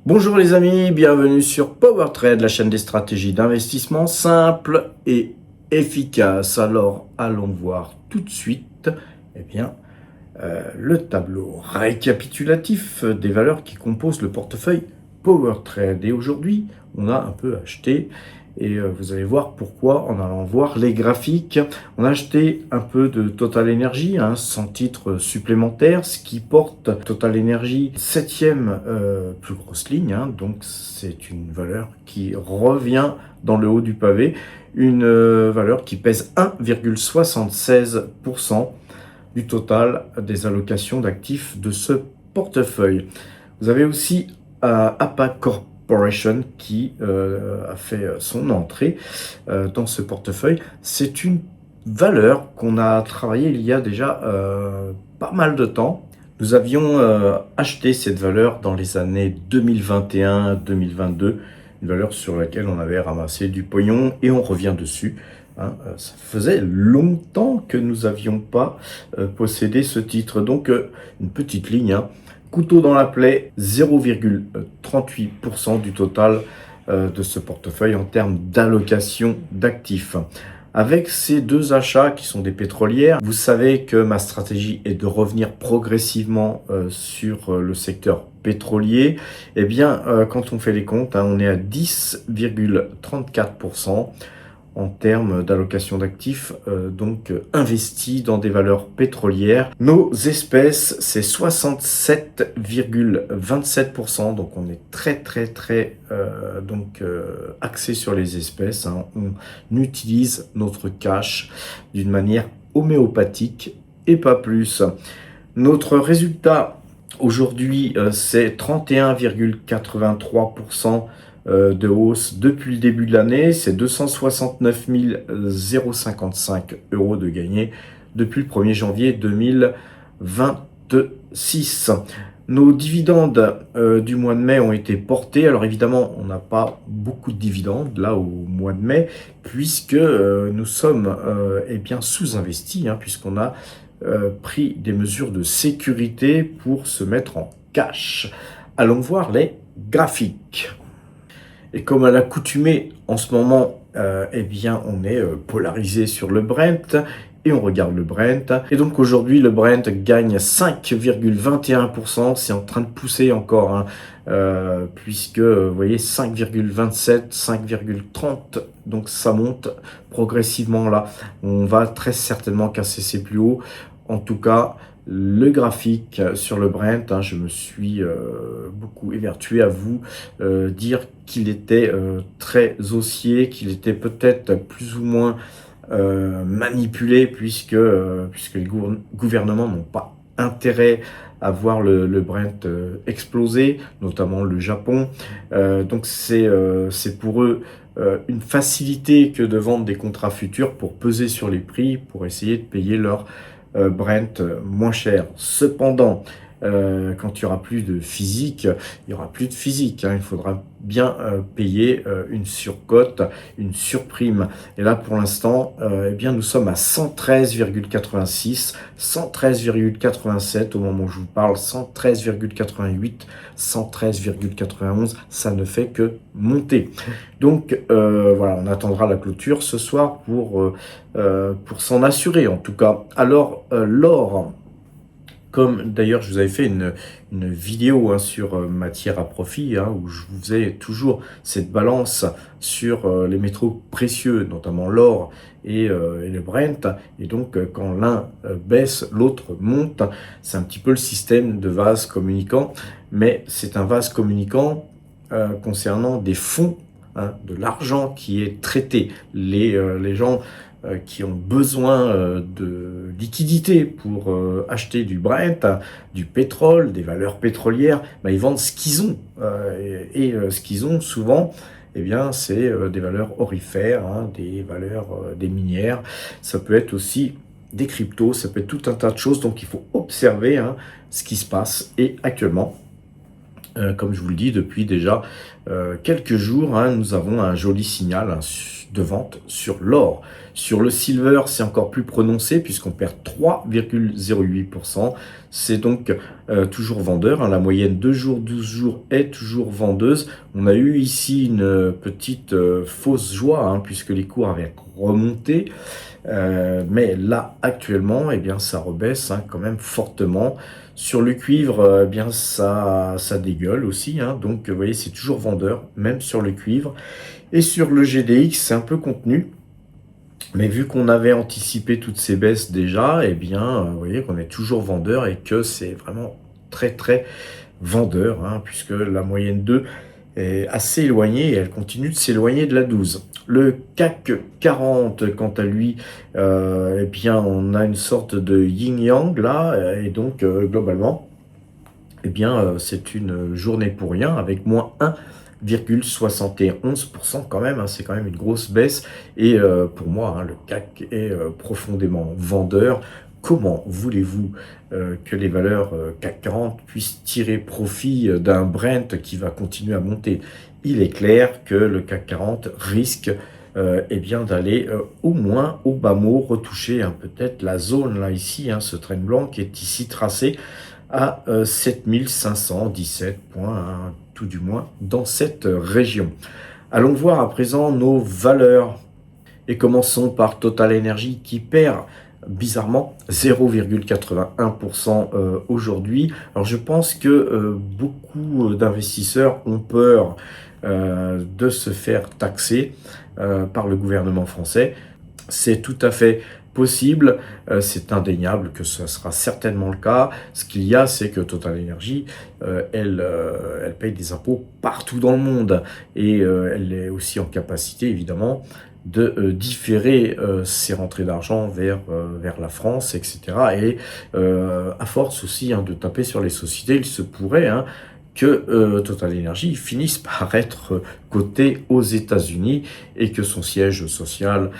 Bonjour les amis, bienvenue sur PowerTrade, la chaîne des stratégies d'investissement simples et efficaces. Alors allons voir tout de suite le tableau récapitulatif des valeurs qui composent le portefeuille PowerTrade. Et aujourd'hui, on a un peu acheté et vous allez voir pourquoi en allant voir les graphiques. On a acheté un peu de Total Energy, 100 titres supplémentaires, ce qui porte Total Energy 7e plus grosse ligne. Donc c'est une valeur qui revient dans le haut du pavé, une valeur qui pèse 1,76% du total des allocations d'actifs de ce portefeuille. Vous avez aussi APA Corporation qui a fait son entrée dans ce portefeuille. C'est une valeur qu'on a travaillée il y a déjà pas mal de temps. Nous avions acheté cette valeur dans les années 2021-2022, une valeur sur laquelle on avait ramassé du pognon et on revient dessus. Ça faisait longtemps que nous n'avions pas possédé ce titre. Donc, une petite ligne, couteau dans la plaie, 0,38% du total de ce portefeuille en termes d'allocation d'actifs. Avec ces deux achats qui sont des pétrolières, vous savez que ma stratégie est de revenir progressivement sur le secteur pétrolier. Eh bien, quand on fait les comptes, on est à 10,34% en termes d'allocation d'actifs, investis dans des valeurs pétrolières. Nos espèces, c'est 67,27%, donc on est très axé sur les espèces. On utilise notre cash d'une manière homéopathique et pas plus. Notre résultat aujourd'hui, c'est 31,83% de hausse depuis le début de l'année. C'est 269 055 € de gagné depuis le 1er janvier 2026. Nos dividendes du mois de mai ont été portés. Alors évidemment, on n'a pas beaucoup de dividendes là au mois de mai, puisque nous sommes sous-investis, puisqu'on a pris des mesures de sécurité pour se mettre en cash. Allons voir les graphiques. Et comme à l'accoutumée, en ce moment, on est polarisé sur le Brent et on regarde le Brent. Et donc aujourd'hui, le Brent gagne 5,21%. C'est en train de pousser encore, puisque vous voyez 5,27, 5,30. Donc ça monte progressivement là. On va très certainement casser ses plus hauts. En tout cas, le graphique sur le Brent, je me suis beaucoup évertué à vous dire qu'il était très haussier, qu'il était peut-être plus ou moins manipulé, puisque les gouvernements n'ont pas intérêt à voir le Brent exploser, notamment le Japon. Donc c'est pour eux une facilité que de vendre des contrats futurs pour peser sur les prix, pour essayer de payer leur Brent moins cher. Cependant, quand il n'y aura plus de physique, il n'y aura plus de physique. Il faudra bien payer une surcote, une surprime. Et là, pour l'instant, nous sommes à 113,86, 113,87 au moment où je vous parle, 113,88, 113,91. Ça ne fait que monter. Donc, voilà, on attendra la clôture ce soir pour s'en assurer, en tout cas. Alors, l'or, comme d'ailleurs je vous avais fait une vidéo sur matière à profit, où je vous faisais toujours cette balance sur les métaux précieux, notamment l'or et le Brent. Et donc quand l'un baisse, l'autre monte. C'est un petit peu le système de vase communicant, mais c'est un vase communicant concernant des fonds, de l'argent qui est traité. Les gens qui ont besoin de liquidité pour acheter du Brent, du pétrole, des valeurs pétrolières, ils vendent ce qu'ils ont. Ce qu'ils ont souvent, c'est des valeurs orifères, des valeurs des minières. Ça peut être aussi des cryptos, ça peut être tout un tas de choses. Donc il faut observer ce qui se passe. Et actuellement, Comme je vous le dis depuis déjà quelques jours, hein, nous avons un joli signal hein, de vente sur l'or. Sur le silver, c'est encore plus prononcé puisqu'on perd 3,08%. C'est donc toujours vendeur, hein. La moyenne 2 jours, 12 jours est toujours vendeuse. On a eu ici une petite fausse joie hein, puisque les cours avaient remonté. Mais là, actuellement, eh bien, ça rebaisse hein, quand même fortement. Sur le cuivre, eh bien, ça dégueule aussi. Hein. Donc, vous voyez, c'est toujours vendeur, même sur le cuivre. Et sur le GDX, c'est un peu contenu. Mais vu qu'on avait anticipé toutes ces baisses déjà, eh bien, vous voyez qu'on est toujours vendeur et que c'est vraiment très, très vendeur, hein, puisque la moyenne 2 est assez éloignée et elle continue de s'éloigner de la 12. Le CAC 40, quant à lui, eh bien, on a une sorte de yin-yang là, et donc globalement, eh bien, c'est une journée pour rien avec moins 1,71% quand même, hein, c'est quand même une grosse baisse. Et pour moi, hein, le CAC est profondément vendeur. Comment voulez-vous que les valeurs CAC 40 puissent tirer profit d'un Brent qui va continuer à monter? Il est clair que le CAC 40 risque eh bien d'aller au moins au bas mot, retoucher hein, peut-être la zone là ici, hein, ce train blanc qui est ici tracé à 7517 points, hein, tout du moins dans cette région. Allons voir à présent nos valeurs et commençons par Total Energy qui perd bizarrement 0,81% aujourd'hui. Alors je pense que beaucoup d'investisseurs ont peur de se faire taxer par le gouvernement français. C'est tout à fait possible, c'est indéniable que ce sera certainement le cas. Ce qu'il y a, c'est que Total Energy, elle paye des impôts partout dans le monde et elle est aussi en capacité, évidemment, de différer ses rentrées d'argent vers la France, etc. Et à force aussi hein, de taper sur les sociétés, il se pourrait hein, que Total Energy finisse par être coté aux États-Unis et que son siège social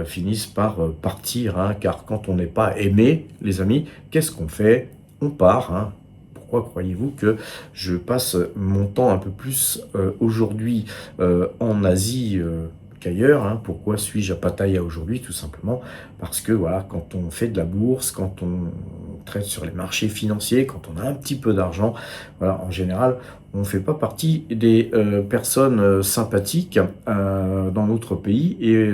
finisse par partir. Hein, car quand on n'est pas aimé, les amis, qu'est-ce qu'on fait? On part. Hein. Pourquoi croyez-vous que je passe mon temps un peu plus aujourd'hui en Asie qu'ailleurs, hein? Pourquoi suis-je à Pattaya aujourd'hui? Tout simplement parce que voilà, quand on fait de la bourse, quand on traite sur les marchés financiers, quand on a un petit peu d'argent, voilà, en général, on ne fait pas partie des personnes sympathiques dans notre pays et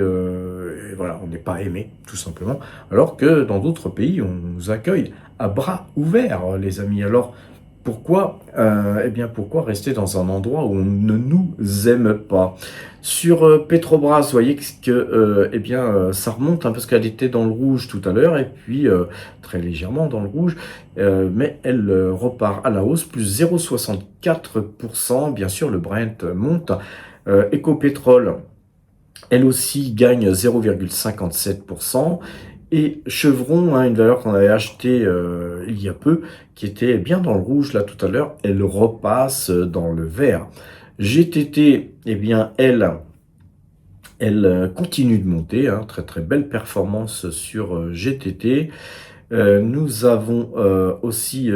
voilà, on n'est pas aimé, tout simplement. Alors que dans d'autres pays, on nous accueille à bras ouverts, les amis. Alors, pourquoi, eh bien, pourquoi rester dans un endroit où on ne nous aime pas? Sur Petrobras, vous voyez que eh bien, ça remonte hein, parce qu'elle était dans le rouge tout à l'heure et puis très légèrement dans le rouge, mais elle repart à la hausse, plus 0,64%. Bien sûr, le Brent monte. Ecopétrol, elle aussi gagne 0,57%. Et Chevron, hein, une valeur qu'on avait achetée il y a peu, qui était bien dans le rouge là tout à l'heure, elle repasse dans le vert. GTT, eh bien, elle continue de monter, hein, très très belle performance sur GTT. Nous avons aussi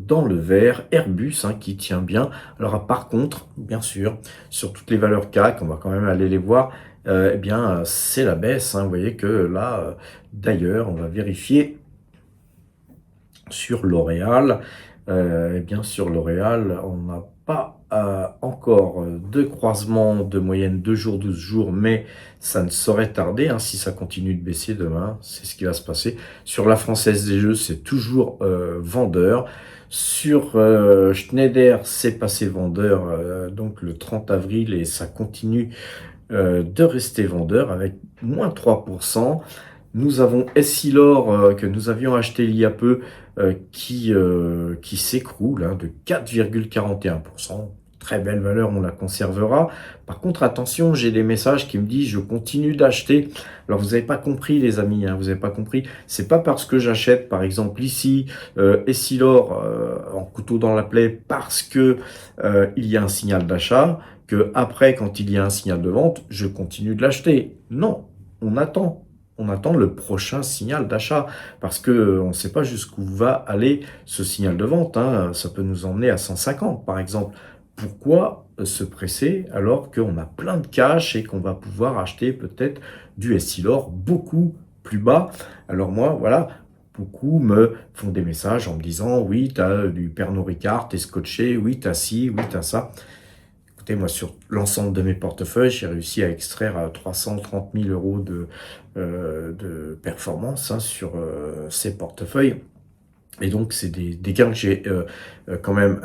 dans le vert Airbus hein, qui tient bien. Alors par contre, bien sûr, sur toutes les valeurs CAC, on va quand même aller les voir, eh bien c'est la baisse. Hein. Vous voyez que là, d'ailleurs, on va vérifier sur L'Oréal. Eh bien sur L'Oréal, on n'a pas encore de croisement de moyenne 2 jours, 12 jours, mais ça ne saurait tarder. Hein, si ça continue de baisser demain, c'est ce qui va se passer. Sur la Française des Jeux, c'est toujours vendeur. Sur Schneider, c'est passé vendeur donc le 30 avril et ça continue de rester vendeur avec moins 3%. Nous avons Essilor que nous avions acheté il y a peu qui s'écroule hein, de 4,41%. Très belle valeur, on la conservera. Par contre, attention, j'ai des messages qui me disent je continue d'acheter. Alors, vous n'avez pas compris, les amis, hein, vous n'avez pas compris. C'est pas parce que j'achète, par exemple, ici, Essilor en couteau dans la plaie, parce que il y a un signal d'achat, que après, quand il y a un signal de vente, je continue de l'acheter. Non, on attend. On attend le prochain signal d'achat parce que on ne sait pas jusqu'où va aller ce signal de vente. Hein. Ça peut nous emmener à 150 par exemple. pourquoi se presser alors qu'on a plein de cash et qu'on va pouvoir acheter peut-être du Essilor beaucoup plus bas? Alors moi, voilà, beaucoup me font des messages en me disant: «Oui, tu as du Pernod Ricard, tu es scotché, oui, tu as ci, oui, tu as ça». Écoutez, moi, sur l'ensemble de mes portefeuilles, j'ai réussi à extraire 330 000 € de performance, hein, sur ces portefeuilles. Et donc, c'est des gains que j'ai quand même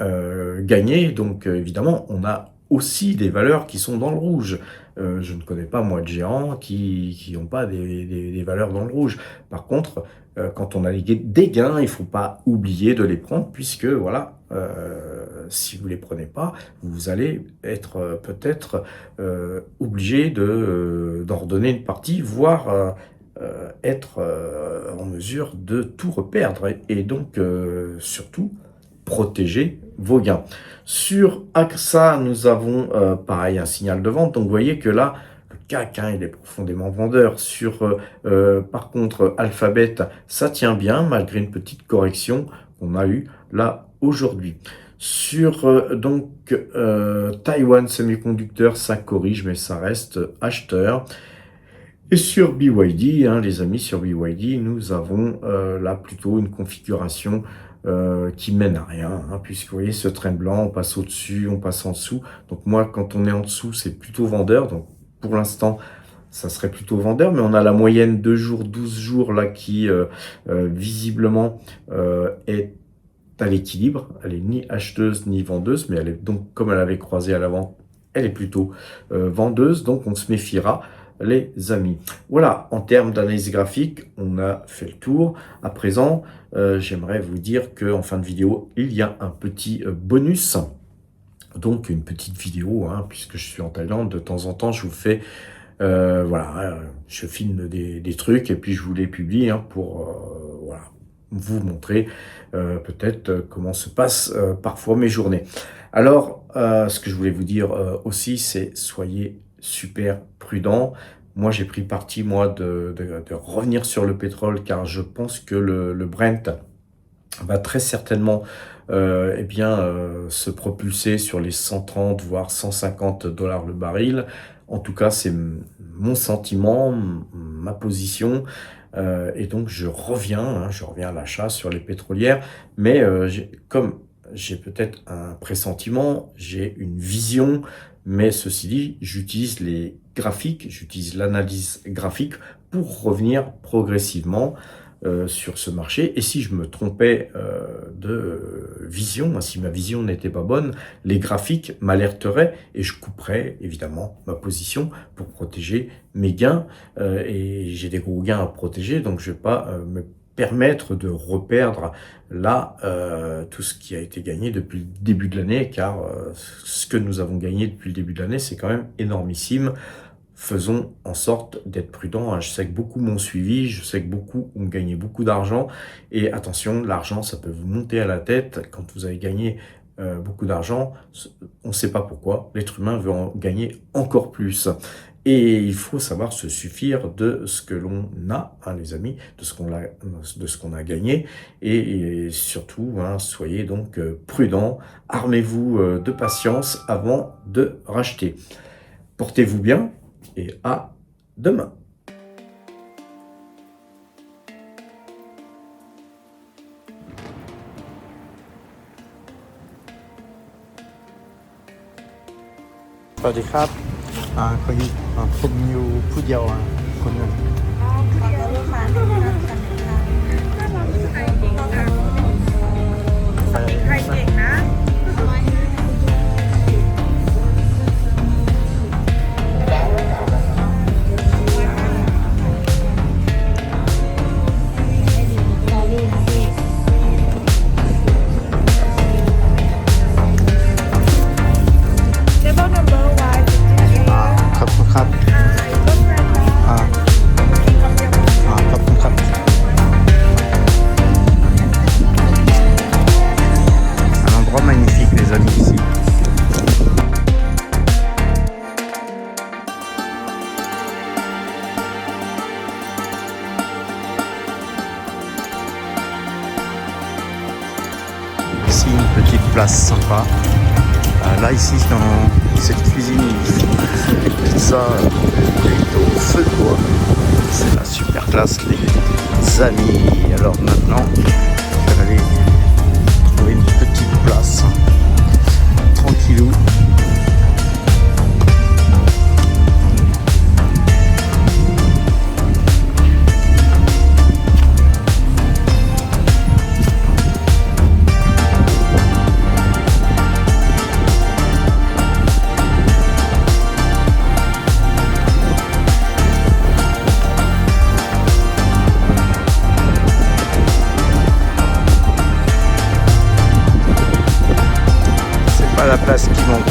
gagnés. Donc, évidemment, on a aussi des valeurs qui sont dans le rouge. Je ne connais pas, moi, de géants qui n'ont pas des valeurs dans le rouge. Par contre, quand on a des gains, il ne faut pas oublier de les prendre, puisque, voilà, si vous ne les prenez pas, vous allez être peut-être obligé d'en redonner une partie, voire être en mesure de tout reperdre et donc surtout protéger vos gains. Sur AXA, nous avons pareil un signal de vente. Donc vous voyez que là, le CAC, hein, il est profondément vendeur. Sur par contre Alphabet, ça tient bien malgré une petite correction qu'on a eue là aujourd'hui. Sur Taiwan Semiconductor, ça corrige mais ça reste acheteur. Et sur BYD, hein, les amis, sur BYD, nous avons là plutôt une configuration qui mène à rien, hein, puisque vous voyez ce train blanc, on passe au-dessus, on passe en dessous. Donc moi, quand on est en dessous, c'est plutôt vendeur. Donc pour l'instant, ça serait plutôt vendeur, mais on a la moyenne 2 jours, 12 jours là qui visiblement est à l'équilibre. Elle est ni acheteuse ni vendeuse, mais elle est donc, comme elle avait croisé à l'avant, elle est plutôt vendeuse, donc on se méfiera, les amis. Voilà, en termes d'analyse graphique, on a fait le tour. À présent, j'aimerais vous dire qu'en fin de vidéo, il y a un petit bonus. Donc une petite vidéo, hein, puisque je suis en Thaïlande, de temps en temps, je vous fais, voilà, je filme des trucs et puis je vous les publie, hein, pour voilà, vous montrer peut-être comment se passent parfois mes journées. Alors, ce que je voulais vous dire aussi, c'est soyez super prudent. Moi, j'ai pris parti, moi, de revenir sur le pétrole, car je pense que le Brent va très certainement eh bien, se propulser sur les 130 voire 150 dollars le baril. En tout cas, c'est mon sentiment, ma position. Et donc, je reviens, hein, je reviens à l'achat sur les pétrolières. Mais comme j'ai peut-être un pressentiment, j'ai une vision, mais ceci dit, j'utilise les graphiques, j'utilise l'analyse graphique pour revenir progressivement sur ce marché. Et si je me trompais de vision, si ma vision n'était pas bonne, les graphiques m'alerteraient et je couperais évidemment ma position pour protéger mes gains. Et j'ai des gros gains à protéger, donc je ne vais pas me permettre de reperdre là tout ce qui a été gagné depuis le début de l'année, car ce que nous avons gagné depuis le début de l'année, c'est quand même énormissime. Faisons en sorte d'être prudents. Je sais que beaucoup m'ont suivi, je sais que beaucoup ont gagné beaucoup d'argent. Et attention, l'argent, ça peut vous monter à la tête. Quand vous avez gagné beaucoup d'argent, on ne sait pas pourquoi. L'être humain veut en gagner encore plus. Et il faut savoir se suffire de ce que l'on a, hein, les amis, de ce qu'on a gagné. Et surtout, hein, soyez donc prudents. Armez-vous de patience avant de racheter. Portez-vous bien. Et à demain. สวัสดีครับคนผมอยู่ผู้เดียวคนหนึ่ง อ๋อผู้เดียวลูกหลานเป็นคนกันนะคะถ้าเราดูใครเก่งนะใครเก่งนะ Table number one ขอบคุณครับ ต้นไม้ ขอบคุณครับ Un endroit magnifique les amis ici. Ici une petite place sympa. Là ici dans cette cuisine, ils font des pizzas au feu de bois. C'est la super classe les amis. Alors maintenant, je vais aller trouver une petite place tranquillou. La place qui manque.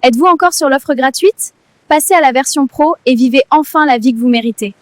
Êtes-vous encore sur l'offre gratuite? Passez à la version pro et vivez enfin la vie que vous méritez.